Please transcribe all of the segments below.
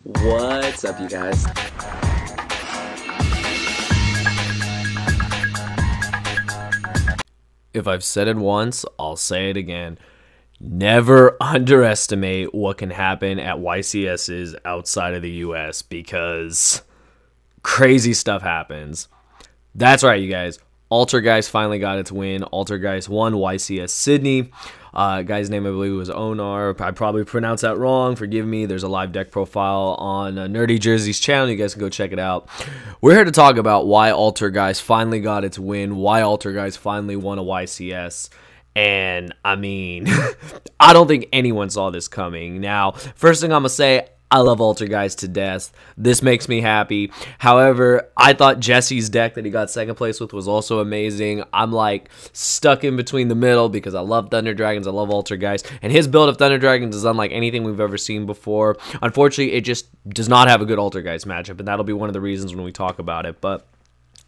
What's up, you guys? If I've said it once, I'll say it again. Never underestimate what can happen at YCS's outside of the US because crazy stuff happens. That's right, you guys. Altergeist finally got its win. Altergeist won YCS Sydney. Guy's name, I believe, was Onar. I probably pronounced that wrong. Forgive me. There's a live deck profile on Nerdy Jersey's channel. You guys can go check it out. We're here to talk about why Altergeist finally got its win, why Altergeist finally won a YCS. And, I mean, I don't think anyone saw this coming. Now, first thing I'm going to say, I love Altergeist to death. This makes me happy. However, I thought Jesse's deck that he got second place with was also amazing. I'm like stuck in between the middle because I love Thunder Dragons. I love Altergeist. And his build of Thunder Dragons is unlike anything we've ever seen before. Unfortunately, it just does not have a good Altergeist matchup. And that'll be one of the reasons when we talk about it. But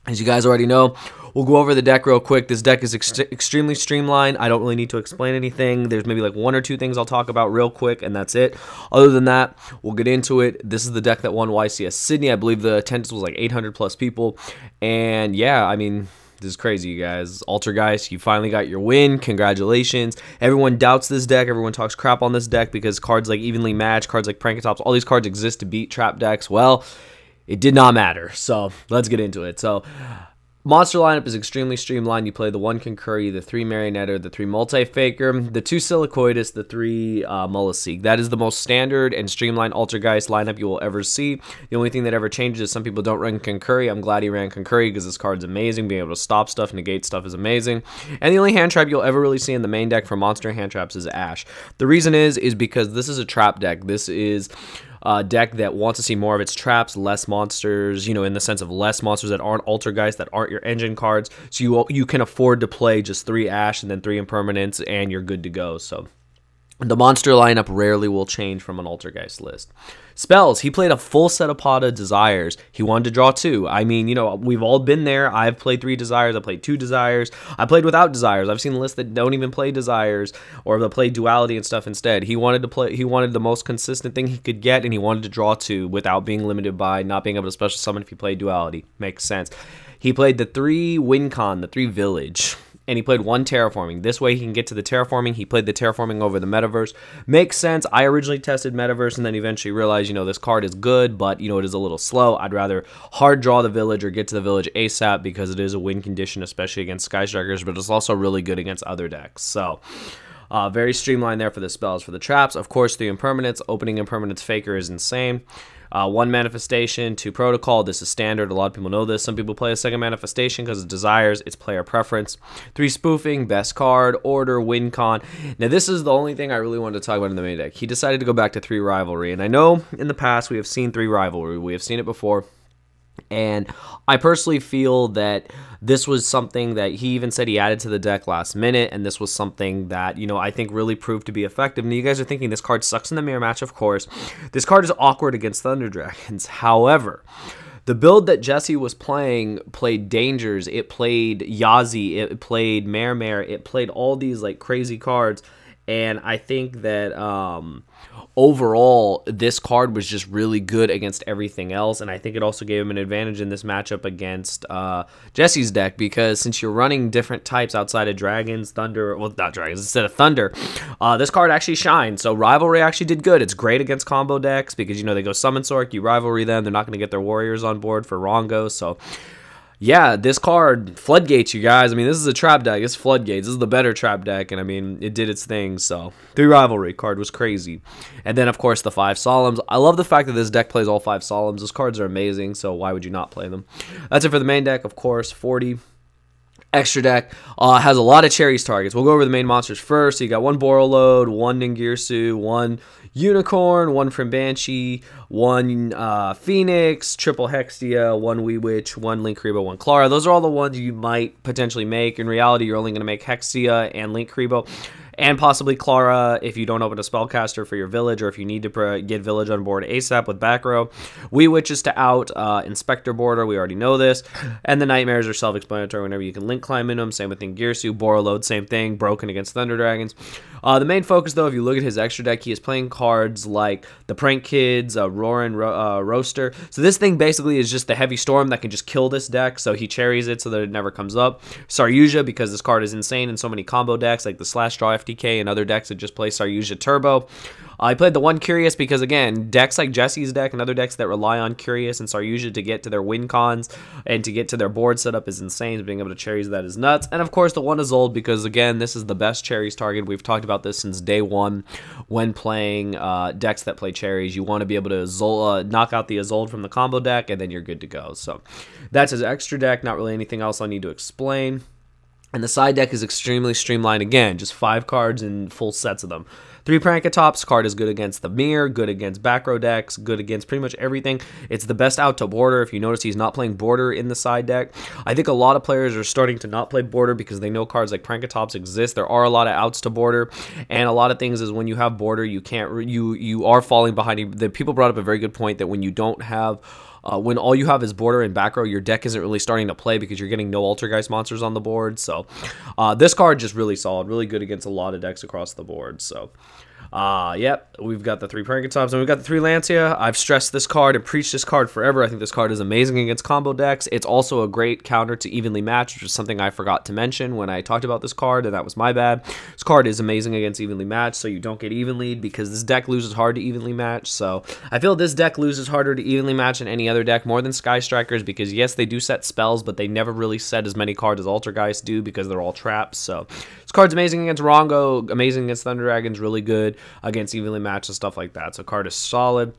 as you guys already know, we'll go over the deck real quick. This deck is extremely streamlined. I don't really need to explain anything. There's maybe like one or two things I'll talk about real quick, and that's it. Other than that, we'll get into it. This is the deck that won YCS Sydney. I believe the attendance was like 800 plus people. And yeah, I mean, this is crazy, you guys. Altergeist, you finally got your win. Congratulations. Everyone doubts this deck. Everyone talks crap on this deck because cards like Evenly Matched, cards like Prankatops, all these cards exist to beat trap decks. Well, it did not matter, so let's get into it. So, monster lineup is extremely streamlined. You play the 1 Concurry, the 3 Marionetter, the 3 Multi-Faker, the 2 Silicoitus, the 3 Mullaseek. That is the most standard and streamlined Altergeist lineup you will ever see. The only thing that ever changes is some people don't run Concurry. I'm glad he ran Concurry because this card's amazing. Being able to stop stuff, negate stuff is amazing. And the only hand trap you'll ever really see in the main deck for monster hand traps is Ash. The reason is because this is a trap deck. This is deck that wants to see more of its traps, less monsters, you know, in the sense of less monsters that aren't Altergeist, that aren't your engine cards. So you can afford to play just 3 Ash and then 3 Impermanents, and you're good to go. So the monster lineup rarely will change from an Altergeist list. Spells, he played a full set of pot of Desires. He wanted to draw 2. I mean, you know, we've all been there. I've played 3 Desires. I played 2 Desires. I played without Desires. I've seen lists that don't even play Desires or that play Duality and stuff instead. He wanted the most consistent thing he could get, and he wanted to draw 2 without being limited by not being able to special summon if he played Duality. Makes sense. He played the 3 Wincon, the 3 Village, and he played 1 Terraforming. This way he can get to the Terraforming. He played the Terraforming over the Metaverse. Makes sense. I originally tested Metaverse and then eventually realized, you know, this card is good, but, you know, it is a little slow. I'd rather hard draw the Village or get to the Village ASAP because it is a win condition, especially against Sky Strikers, but it's also really good against other decks. So, very streamlined there for the spells. For the traps, of course, the Impermanents. Opening Impermanents Faker is insane. 1 Manifestation, 2 Protocol. This is standard. A lot of people know this. Some people play a second Manifestation because of Desires. It's player preference. 3 Spoofing, best card, Order, Wincon. Now, this is the only thing I really wanted to talk about in the main deck. He decided to go back to 3 Rivalry. And I know in the past we have seen 3 Rivalry. We have seen it before. And I personally feel that this was something that he even said he added to the deck last minute, and this was something that, you know, I think really proved to be effective. Now, you guys are thinking this card sucks in the mirror match, of course. This card is awkward against Thunder Dragons. However, the build that Jesse was playing played Dangers, it played Yazi, it played Mare, it played all these, like, crazy cards, and I think that, overall, this card was just really good against everything else, and I think it also gave him an advantage in this matchup against Jesse's deck, because since you're running different types outside of Dragons, Thunder, well, not Dragons, instead of Thunder, this card actually shined, so Rivalry actually did good. It's great against combo decks, because, you know, they go Summon Sork, you Rivalry them, they're not going to get their Warriors on board for Rongo, so yeah, this card, Floodgates, you guys. I mean, this is a trap deck. It's Floodgates. This is the better trap deck, and I mean, it did its thing, so 3 Rivalry card was crazy. And then, of course, the 5 Solemns. I love the fact that this deck plays all 5 Solemns. Those cards are amazing, so why would you not play them? That's it for the main deck, of course, 40. Extra deck has a lot of Cherries targets. We'll go over the main monsters first. So you got 1 Borreload, 1 Ningirsu, 1 Unicorn, 1 from Banshee, 1 Phoenix, triple Hextia, 1 Wee Witch, 1 Linkuriboh, 1 Clara. Those are all the ones you might potentially make. In reality, you're only going to make Hextia and Linkuriboh. and possibly Clara if you don't open a spellcaster for your village, or if you need to get village on board ASAP with back row. Wee Witches to out, Inspector Border, we already know this, and the Nightmares are self-explanatory whenever you can link climb in them. Same with Ingirsu, Borreload, same thing, broken against Thunder Dragons. The main focus, though, if you look at his extra deck, he is playing cards like the Prank Kids, Roarin' Roaster. So this thing basically is just the Heavy Storm that can just kill this deck, so he cherries it so that it never comes up. Saryuja, because this card is insane in so many combo decks, like the Slash Draw FTK and other decks that just play Saryuja Turbo. I played the one Curious because, again, decks like Jesse's deck and other decks that rely on Curious and Saryuja to get to their win cons and to get to their board setup is insane. Being able to cherries that is nuts. And, of course, the one Isolde because, again, this is the best cherries target. We've talked about this since day one when playing decks that play cherries. You want to be able to knock out the Isolde from the combo deck, and then you're good to go. So that's his extra deck. Not really anything else I need to explain. And the side deck is extremely streamlined. Again, just 5 cards and full sets of them. 3 Prankatops. Card is good against the mirror, good against back row decks, good against pretty much everything. It's the best out to border. If you notice, he's not playing border in the side deck. I think a lot of players are starting to not play border because they know cards like Prankatops exist. There are a lot of outs to border, and a lot of things is when you have border, you can't. You are falling behind. The people brought up a very good point that when you don't have. When all you have is border and back row, your deck isn't really starting to play because you're getting no Altergeist monsters on the board. So this card just really solid, really good against a lot of decks across the board. So yep, we've got the 3 Prankatops and we've got the 3 Lancia. I've stressed this card and preached this card forever. I think this card is amazing against combo decks. It's also a great counter to evenly matched, which is something I forgot to mention when I talked about this card, and that was my bad. This card is amazing against evenly matched, so you don't get evenly because this deck loses hard to evenly match. So I feel this deck loses harder to evenly match than any other deck, more than Sky Strikers, because yes, they do set spells, but they never really set as many cards as Altergeist do because they're all traps. So this card's amazing against Rongo, amazing against Thunder Dragons, really good against evenly matched and stuff like that. So card is solid.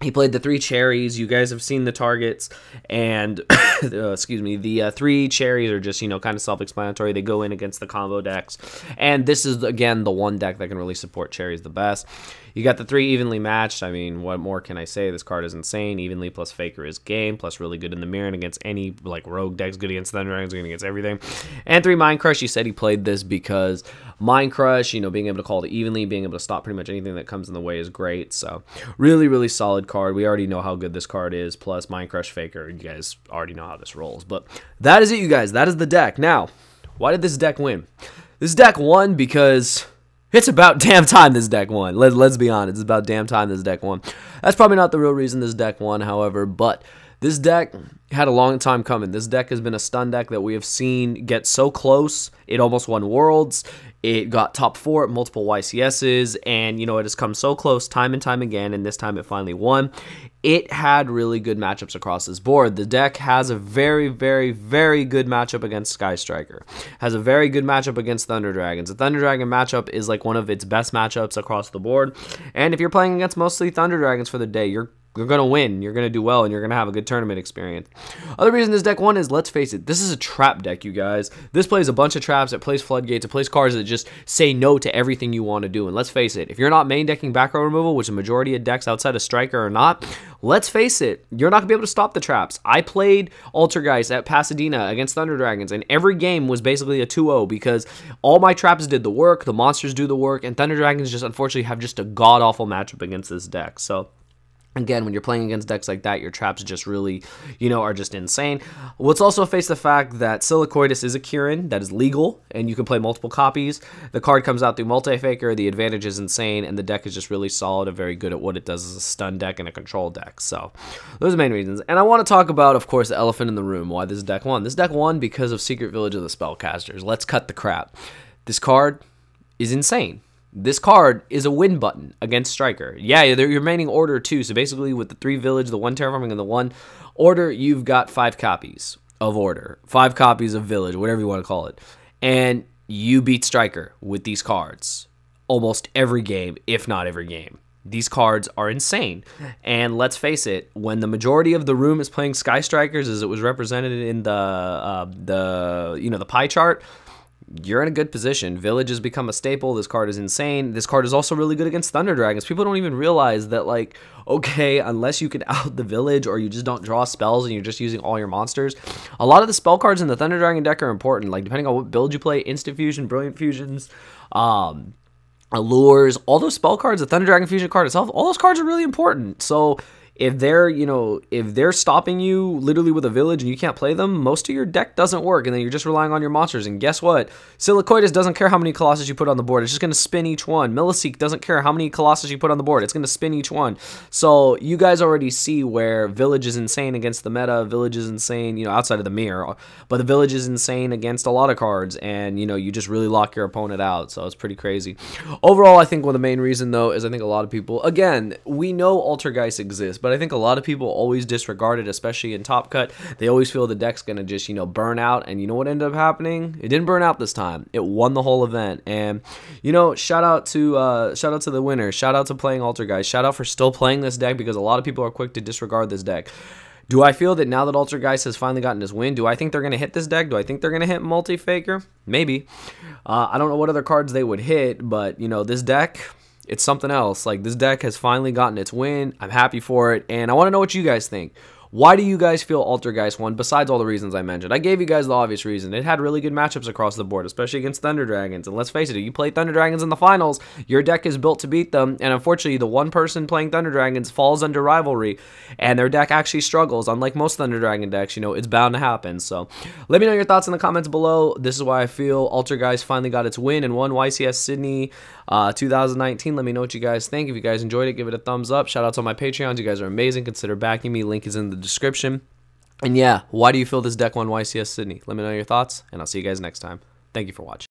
He played the 3 cherries. You guys have seen the targets, and excuse me, the 3 cherries are just, you know, kind of self-explanatory. They go in against the combo decks, and this is, again, the one deck that can really support cherries the best. You got the 3 evenly matched. I mean, what more can I say? This card is insane. Evenly plus Faker is game, plus really good in the mirror and against any, like, rogue decks, good against Thunder Dragons, good against everything. And 3 Mind Crush. He said he played this because Mind Crush, you know, being able to call it evenly, being able to stop pretty much anything that comes in the way is great. So really, really solid card. We already know how good this card is, plus Mind Crush Faker. You guys already know how this rolls. But that is it, you guys. That is the deck. Now, why did this deck win? This deck won because it's about damn time this deck won. Let's be honest. It's about damn time this deck won. That's probably not the real reason this deck won, however, but this deck had a long time coming. This deck has been a stun deck that we have seen get so close. It almost won Worlds. It got top 4 at multiple YCSs, and, you know, it has come so close time and time again, and this time it finally won. It had really good matchups across this board. The deck has a very, very, very good matchup against Sky Striker. Has a very good matchup against Thunder Dragons. The Thunder Dragon matchup is like one of its best matchups across the board, and if you're playing against mostly Thunder Dragons for the day, you're going to win, you're going to do well, and you're going to have a good tournament experience. Other reason this deck won is, let's face it, this is a trap deck, you guys. This plays a bunch of traps, it plays floodgates, it plays cards that just say no to everything you want to do. And let's face it, if you're not main decking back row removal, which a majority of decks outside of Striker are not, let's face it, you're not going to be able to stop the traps. I played Altergeist at Pasadena against Thunder Dragons, and every game was basically a 2-0 because all my traps did the work, the monsters do the work, and Thunder Dragons just unfortunately have just a god-awful matchup against this deck. So again, when you're playing against decks like that, your traps just really, you know, are just insane. Let's also face the fact that Silicoides is a Kirin that is legal, and you can play multiple copies. The card comes out through Multi-Faker, the advantage is insane, and the deck is just really solid and very good at what it does as a stun deck and a control deck. So those are the main reasons. And I want to talk about, of course, the elephant in the room, why this deck won. This deck won because of Secret Village of the Spellcasters. Let's cut the crap. This card is insane. This card is a win button against Striker. Yeah, they're your remaining order too. So basically with the 3 village, the 1 terraforming, and the 1 order, you've got 5 copies of order, 5 copies of village, whatever you want to call it. And you beat Striker with these cards almost every game, if not every game. These cards are insane. And let's face it, when the majority of the room is playing Sky Strikers as it was represented in the pie chart, you're in a good position. Village has become a staple. This card is insane. This card is also really good against Thunder Dragons. People don't even realize that, like, okay, unless you can out the Village or you just don't draw spells and you're just using all your monsters, a lot of the spell cards in the Thunder Dragon deck are important. Like, depending on what build you play, Instant Fusion, Brilliant Fusions, Allures, all those spell cards, the Thunder Dragon Fusion card itself, all those cards are really important. So if they're, if they're stopping you literally with a Village and you can't play them, most of your deck doesn't work, and then you're just relying on your monsters. And guess what? Silicoides doesn't care how many Colossus you put on the board. It's just going to spin each one. Milliseek doesn't care how many Colossus you put on the board. It's going to spin each one. So you guys already see where Village is insane against the meta. Village is insane, outside of the mirror. But the Village is insane against a lot of cards, and, you just really lock your opponent out. So it's pretty crazy. Overall, I think one of the main reason, though, is I think a lot of people, again, we know Altergeist exists, but I think a lot of people always disregard it, especially in Top Cut. They always feel the deck's going to just, burn out. And you know what ended up happening? It didn't burn out this time. It won the whole event. And, shout out to the winner. Shout out to playing Altergeist. Shout out for still playing this deck, because a lot of people are quick to disregard this deck. Do I feel that now that Altergeist has finally gotten his win, do I think they're going to hit this deck? Do I think they're going to hit Multi-Faker? Maybe. I don't know what other cards they would hit, but, this deck, it's something else. Like, this deck has finally gotten its win. I'm happy for it, and I want to know what you guys think. Why do you guys feel Altergeist won, besides all the reasons I mentioned? I gave you guys the obvious reason. It had really good matchups across the board, especially against Thunder Dragons. And let's face it, if you play Thunder Dragons in the finals, your deck is built to beat them. And unfortunately, the one person playing Thunder Dragons falls under rivalry, and their deck actually struggles. Unlike most Thunder Dragon decks, it's bound to happen. So let me know your thoughts in the comments below. This is why I feel Altergeist finally got its win and won YCS Sydney 2019. Let me know what you guys think. If you guys enjoyed it, give it a thumbs up. Shout out to my Patreons. You guys are amazing. Consider backing me. Link is in the description. And yeah, why do you feel this deck won YCS Sydney? Let me know your thoughts, and I'll see you guys next time. Thank you for watching.